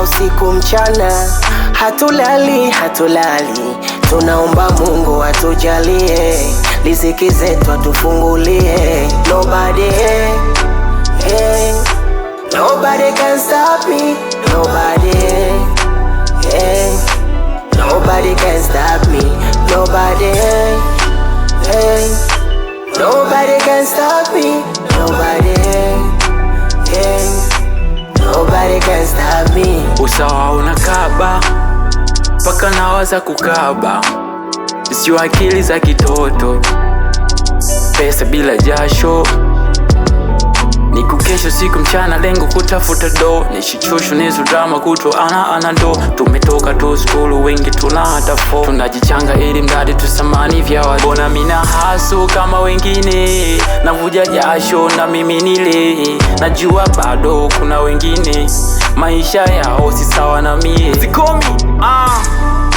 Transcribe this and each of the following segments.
tunatafuta usiku mchana, hatulali, tunaomba Mungu atujalie, riziki zetu atufungulie. Nobody can stop me, nobody can stop me, nobody can stop me, nobody can stop me. Usawa unakaba paka nawaza kukaba, sio akili za kitoto, pesa bila jasho, ni kukesha siku mchana, lengo kutafuta do, nishichosho nizo drama kutwa ana do. Tumetoka tu school wengi tuna hata fo, tunajichanga ili mradi tusamani vya watu. Bona mina haso kama wengine, navuja jasho na mimi nile, najua bado kuna wengine maisha yao si sawa na mie. Zikomi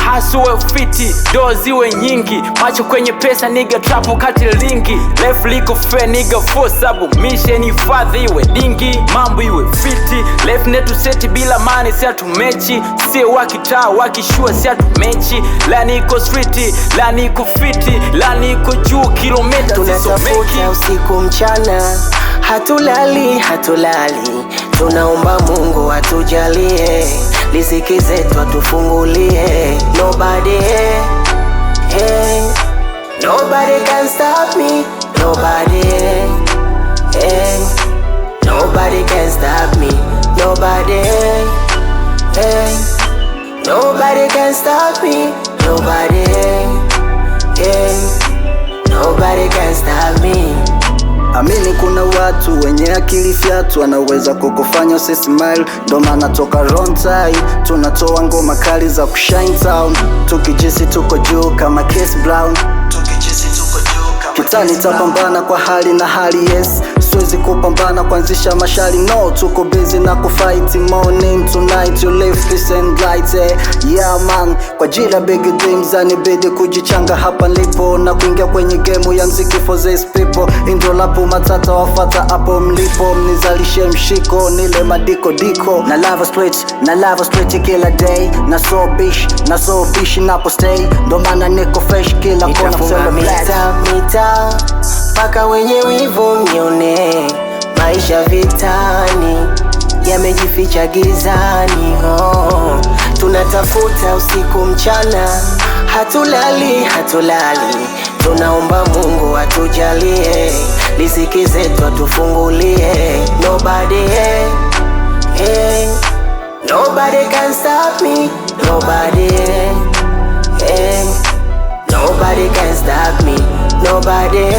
hasuwe fiti, do ziwe nyingi, macho kwenye pesa niga trapo kati lingi, left liko fair niga for sabu mission ifadhi iwe dingi, mambo iwe fiti, left netu seti bila mani si atu mechi, siye wakitaa wakishua si atu mechi, la niko streeti, la niko fiti, la niko juu kilometa zisomeki. Tunatafuta usiku mchana, hatulali, tunaomba Mungu atujalie, riziki zetu atufungulie. Nobody can stop me, nobody can stop me, nobody can stop me, nobody can stop me. Amini kuna watu wenye akili fyatu, wanaweza kukufanya usismile, ndo maana toka wrong time tunatoa ngoma kali za kushine town, tukijisi tuko juu kama Chris Brown, kitani tapambana kwa hali na hali, yes siwezi kupambana kuanzisha mashali, no tuko busy na kufight morning to night, you live peace and light, yeah man, kwa jila big dreams anibidi kujichanga hapa nilipo, na kuingia kwenye game ya mziki for these people, indo lapo matata wafata hapo mlipo, mnizalishe mshiko nile madiko diko, na lava street kila day, na so bish napo stay, ndo maana niko fresh kila kona kusema mita paka wenye wivu mnione, maisha vitani yamejificha gizani, tunatafuta usiku mchana, hatulali, tunaomba Mungu atujalie, riziki zetu atufungulie. Nobody can stop me, nobody can stop me, nobody